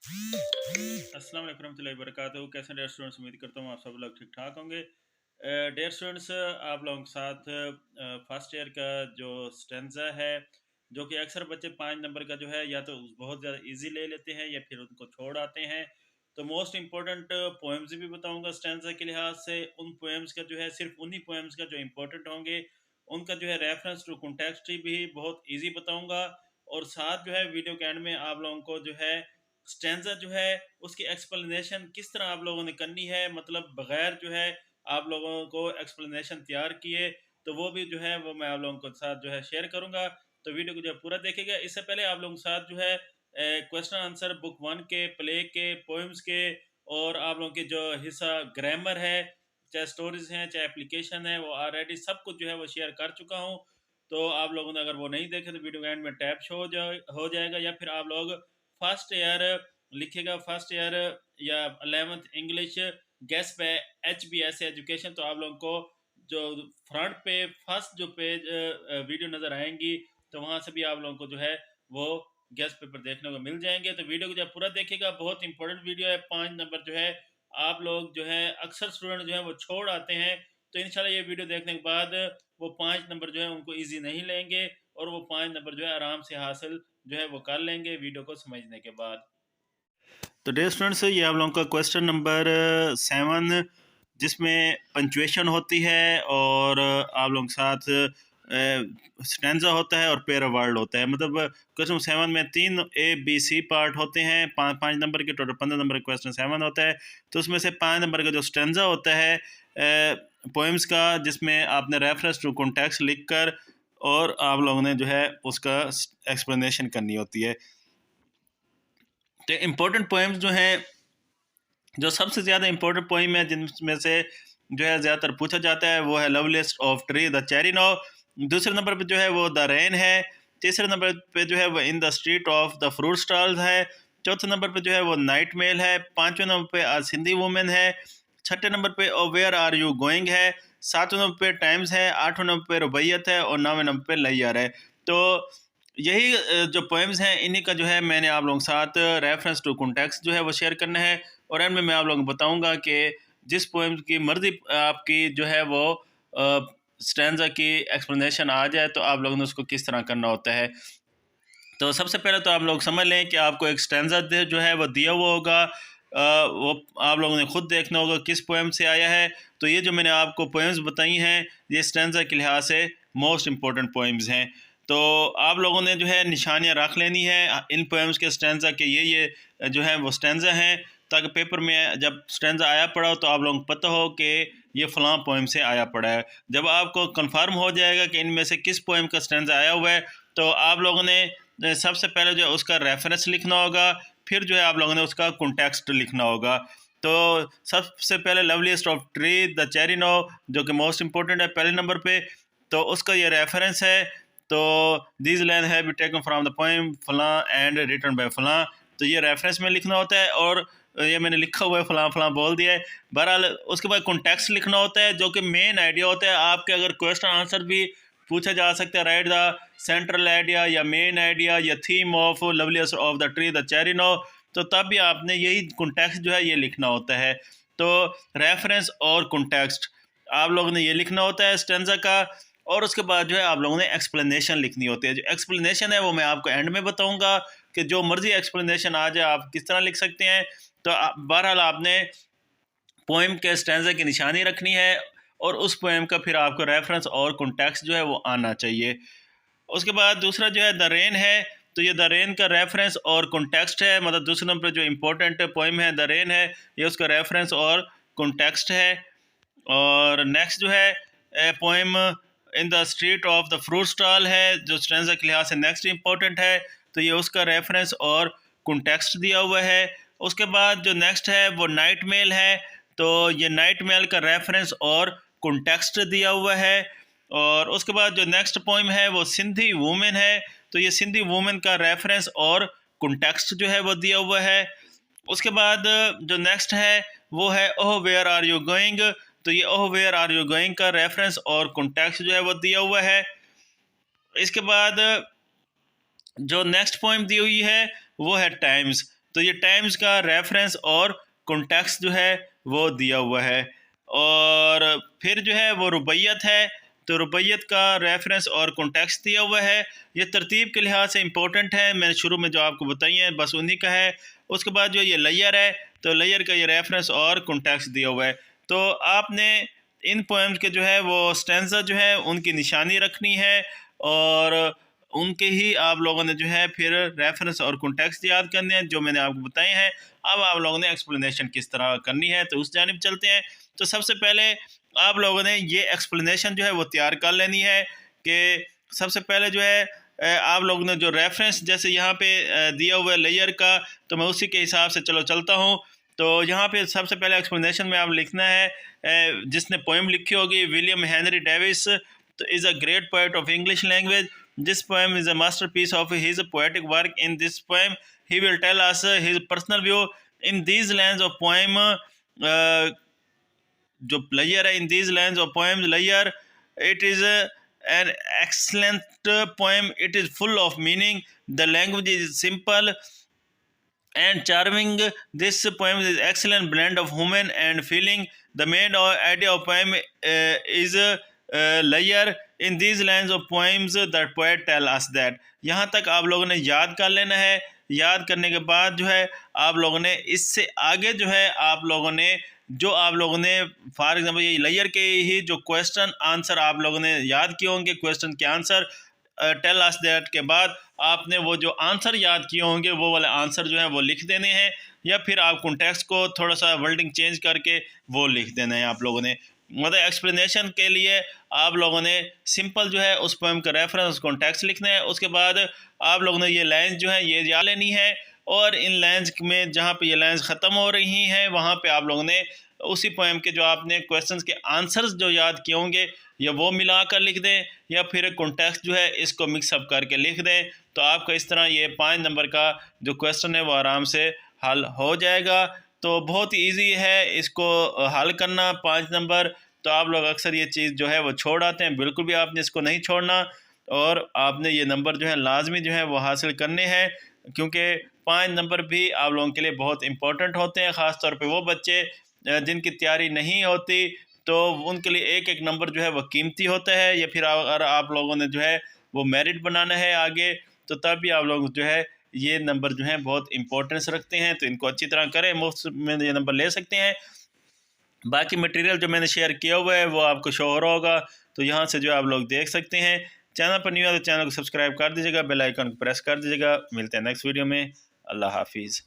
अस्सलाम वालेकुम रहमतुल्लाहि व बरकातहू। कैसे डेयर स्टूडेंट्स, उम्मीद करता हूँ आप सब लोग ठीक ठाक होंगे। डेयर स्टूडेंट्स, आप लोगों के साथ फर्स्ट ईयर का जो स्टेंजा है, जो कि अक्सर बच्चे 5 नंबर का जो है या तो बहुत ज़्यादा इजी ले लेते हैं या फिर उनको छोड़ आते हैं। तो मोस्ट इम्पोर्टेंट पोएम्स भी बताऊंगा स्टेंजा के लिहाज से। उन पोएम्स का जो है सिर्फ उन्हीं पोएम्स का जो इम्पोर्टेंट होंगे उनका जो है रेफरेंस टू कॉन्टेक्स्ट भी बहुत ईजी बताऊंगा। और साथ जो है वीडियो के एंड में आप लोगों को जो है स्टेंजा जो है उसकी एक्सप्लेनेशन किस तरह आप लोगों ने करनी है, मतलब बगैर जो है आप लोगों को एक्सप्लेनेशन तैयार किए, तो वो भी जो है वो मैं आप लोगों के साथ जो है शेयर करूंगा। तो वीडियो को जो है पूरा देखेगा। इससे पहले आप लोगों के साथ जो है क्वेश्चन आंसर बुक 1 के, प्ले के, पोएम्स के और आप लोगों के जो हिस्सा ग्रामर है, चाहे स्टोरीज हैं चाहे एप्लीकेशन है, वो ऑलरेडी सब कुछ जो है वो शेयर कर चुका हूँ। तो आप लोगों ने अगर वो नहीं देखे तो वीडियो एंड में टैप शो हो जाएगा, या फिर आप लोग फर्स्ट ईयर लिखेगा, फर्स्ट ईयर या 11th इंग्लिश गैस पे HBS एजुकेशन, तो आप लोगों को जो फ्रंट पे फर्स्ट जो पेज वीडियो नज़र आएंगी, तो वहाँ से भी आप लोगों को जो है वो गेस्ट पेपर देखने को मिल जाएंगे। तो वीडियो को जब पूरा देखेगा, बहुत इंपॉर्टेंट वीडियो है। 5 नंबर जो है आप लोग जो है अक्सर स्टूडेंट जो है वो छोड़ आते हैं, तो इंशाल्लाह ये वीडियो देखने के बाद वो 5 नंबर जो है उनको ईजी नहीं लेंगे और वो 5 नंबर जो है आराम से हासिल जो है वो कर लेंगे वीडियो को समझने के बाद। तो डियर स्टूडेंट्स, ये आप लोगों का क्वेश्चन नंबर 7, जिसमें पंचुएशन होती है और आप लोगों के साथ स्टेंजा होता है और पेयर वर्ड होता है। मतलब क्वेश्चन 7 में 3 A B C पार्ट होते हैं। 5 नंबर के टोटल 15 नंबर का क्वेश्चन 7 होता है। तो उसमें से 5 नंबर का जो स्टेंजा होता है पोएम्स का, जिसमें आपने रेफरेंस टू कॉन्टेक्स्ट लिख कर और आप लोगों ने जो है उसका एक्सप्लेनेशन करनी होती है। तो इम्पोर्टेंट पोएम्स जो हैं, जो सबसे ज़्यादा इम्पोर्टेंट पोइम है जिनमें से जो है ज़्यादातर पूछा जाता है, वो है loveliest of tree the cherry now. दूसरे नंबर पे जो है वो द रेन है। तीसरे नंबर पे जो है वो in the street of the fruit stalls है। चौथे नंबर पे जो है वो नाइट मेल है। पाँचवें नंबर पे आज सिंधी वुमेन है। छठे नंबर पे ओ वेयर आर यू गोइंग है। सातवें नंबर पे टाइम्स है। आठवें नंबर पे रुबैयत है और 9वें नंबर पे लैयर है। तो यही जो पोएम्स हैं इन्हीं का जो है मैंने आप लोगों के साथ रेफरेंस टू कॉन्टेक्स्ट जो है वो शेयर करना है। और एंड में मैं आप लोगों को बताऊंगा कि जिस पोएम की मर्जी आपकी जो है वो स्टैंजा की एक्सप्लेनेशन आ जाए, तो आप लोगों ने उसको किस तरह करना होता है। तो सबसे पहले तो आप लोग समझ लें कि आपको एक स्टैंजा जो है वो दिया हुआ होगा। वो आप लोगों ने खुद देखना होगा किस पोएम से आया है। तो ये जो मैंने आपको पोएम्स बताई हैं, ये स्टैंजा के लिहाज से मोस्ट इम्पोर्टेंट पोएम्स हैं। तो आप लोगों ने जो है निशानियाँ रख लेनी है इन पोएम्स के स्टैंजा के, ये जो है वो स्टैंजा हैं, ताकि पेपर में जब स्टैंजा आया पड़ा हो तो आप लोगों को पता हो कि ये फ़लाँ पोएम से आया पड़ा है। जब आपको कंफर्म हो जाएगा कि इनमें से किस पोएम का स्टैंजा आया हुआ है, तो आप लोगों ने सबसे पहले जो है उसका रेफरेंस लिखना होगा, फिर जो है आप लोगों ने उसका कॉन्टेक्स्ट लिखना होगा। तो सबसे पहले loveliest of tree the cherry now, जो कि मोस्ट इंपॉर्टेंट है पहले नंबर पे, तो उसका ये रेफरेंस है। तो दीज लाइन है be taken from the poem फलां एंड रिटन बाय फलां, तो ये रेफरेंस में लिखना होता है और ये मैंने लिखा हुआ है, फलां फलां बोल दिया है। बहरहाल उसके बाद कॉन्टेक्स्ट लिखना होता है, जो कि मेन आइडिया होता है। आपके अगर क्वेश्चन आंसर भी पूछा जा सकता है, राइट द सेंट्रल आइडिया या मेन आइडिया या theme of loveliest of the tree the cherry now, तो तब भी आपने यही कॉन्टेक्स्ट जो है ये लिखना होता है। तो रेफरेंस और कॉन्टेक्स्ट आप लोगों ने ये लिखना होता है स्टेंजा का। और उसके बाद जो है आप लोगों ने एक्सप्लेनेशन लिखनी होती है। जो एक्सप्लेनेशन है वो मैं आपको एंड में बताऊंगा कि जो मर्जी एक्सप्लेनेशन आ जाए आप किस तरह लिख सकते हैं। तो बहरहाल आपने पोएम के स्टैंजा की निशानी रखनी है और उस पोएम का फिर आपको रेफरेंस और कॉन्टेक्स्ट जो है वो आना चाहिए। उसके बाद दूसरा जो है द रेन है, तो ये द रेन का रेफरेंस और कॉन्टेक्स्ट है। मतलब दूसरे नंबर पर जो इम्पोर्टेंट पोएम है द रेन है, ये उसका रेफरेंस और कॉन्टेक्स्ट है। और नेक्स्ट जो है poem in the street of the fruit stall है, जो स्टैंजा के लिहाज से नेक्स्ट इम्पोर्टेंट है, तो ये उसका रेफरेंस और कॉन्टेक्स्ट दिया हुआ है। उसके बाद जो नेक्स्ट है वो नाइट मेल है, तो ये नाइट मेल का रेफरेंस और कॉन्टेक्स्ट दिया हुआ है। और उसके बाद जो नेक्स्ट पोएम है वो सिंधी वुमेन है, तो ये सिंधी वुमेन का रेफरेंस और कॉन्टेक्स्ट जो है वो दिया हुआ है। उसके बाद जो नेक्स्ट है वो है ओह वेयर आर यू गोइंग, तो ये ओह वेयर आर यू गोइंग का रेफरेंस और कॉन्टेक्स्ट जो है वो दिया हुआ है। इसके बाद जो नेक्स्ट पोएम दी हुई है वो है टाइम्स, तो ये टाइम्स का रेफरेंस और कॉन्टेक्स्ट जो है वो दिया हुआ है। और फिर जो है वो रुबैयत है, तो रुबैयत का रेफरेंस और कॉन्टेक्स्ट दिया हुआ है। ये तरतीब के लिहाज से इंपॉर्टेंट है, मैंने शुरू में जो आपको बताई है बस उन्हीं का है। उसके बाद जो ये लेयर है, तो लेयर का ये रेफरेंस और कॉन्टेक्स्ट दिया हुआ है। तो आपने इन पोएम्स के जो है वो स्टैंजा जो है उनकी निशानी रखनी है, और उनके ही आप लोगों ने जो है फिर रेफरेंस और कॉन्टेक्स्ट याद करने हैं जो मैंने आपको बताए हैं। अब आप लोगों ने एक्सप्लेनेशन किस तरह करनी है, तो उस जानिब चलते हैं। तो सबसे पहले आप लोगों ने ये एक्सप्लेनेशन जो है वो तैयार कर लेनी है कि सबसे पहले जो है आप लोगों ने जो रेफरेंस जैसे यहाँ पे दिया हुआ है लेयर का, तो मैं उसी के हिसाब से चलो चलता हूँ। तो यहाँ पे सबसे पहले एक्सप्लेनेशन में आप लिखना है, जिसने पोएम लिखी होगी विलियम हेनरी डेविस, तो is a great poet of English language. This poem is a masterpiece of his poetic work. In this poem, he will tell us his personal view. In these lines of poem, जो layer है, in these lines of poems, layer, it is an excellent poem. It is full of meaning. The language is simple and charming. This poem is excellent blend of human and feeling. The main idea of poem is layer. In these lines of poems the poet tell us that. यहाँ तक आप लोगों ने याद कर लेना है। याद करने के बाद जो है आप लोगों ने इससे आगे जो है आप लोगों ने फॉर एग्जाम्पल ये लेयर के ही जो क्वेश्चन आंसर आप लोगों ने याद किए होंगे, क्वेश्चन के आंसर टेल अस दैट के बाद आपने वो जो आंसर याद किए होंगे वो वाले आंसर जो है वो लिख देने हैं, या फिर आप कॉन्टेक्स्ट को थोड़ा सा वर्डिंग चेंज करके वो लिख देना है आप लोगों ने। मतलब एक्सप्लेनेशन के लिए आप लोगों ने सिंपल जो है उस पोएम का रेफरेंस कॉन्टेक्स्ट लिखना है। उसके बाद आप लोगों ने ये लाइन्स जो है ये याद लेनी है, और इन लाइन्स में जहाँ पे ये लाइन्स ख़त्म हो रही हैं वहाँ पे आप लोगों ने उसी पोएम के जो आपने क्वेश्चंस के आंसर्स जो याद किए होंगे या वो मिला कर लिख दें, या फिर कॉन्टेक्स्ट जो है इसको मिक्सअप करके लिख दें। तो आपका इस तरह ये 5 नंबर का जो क्वेश्चन है वो आराम से हल हो जाएगा। तो बहुत ही ईजी है इसको हल करना 5 नंबर। तो आप लोग अक्सर ये चीज़ जो है वो छोड़ आते हैं, बिल्कुल भी आपने इसको नहीं छोड़ना, और आपने ये नंबर जो है लाजमी जो है वो हासिल करने हैं, क्योंकि 5 नंबर भी आप लोगों के लिए बहुत इंपॉर्टेंट होते हैं। ख़ास तौर पे वो बच्चे जिनकी तैयारी नहीं होती, तो उनके लिए एक एक नंबर जो है वो कीमती होता है। या फिर अगर आप लोगों ने जो है वो मेरिट बनाना है आगे, तो तब भी आप लोग जो है ये नंबर जो है बहुत इंपॉर्टेंस रखते हैं। तो इनको अच्छी तरह करें, मुफ्त में ये नंबर ले सकते हैं। बाकी मटेरियल जो मैंने शेयर किया हुआ है वो आपको शो हो रहा होगा, तो यहाँ से जो आप लोग देख सकते हैं। चैनल पर न्यू है तो चैनल को सब्सक्राइब कर दीजिएगा, बेल आइकन को प्रेस कर दीजिएगा। मिलते हैं नेक्स्ट वीडियो में। अल्लाह हाफिज़।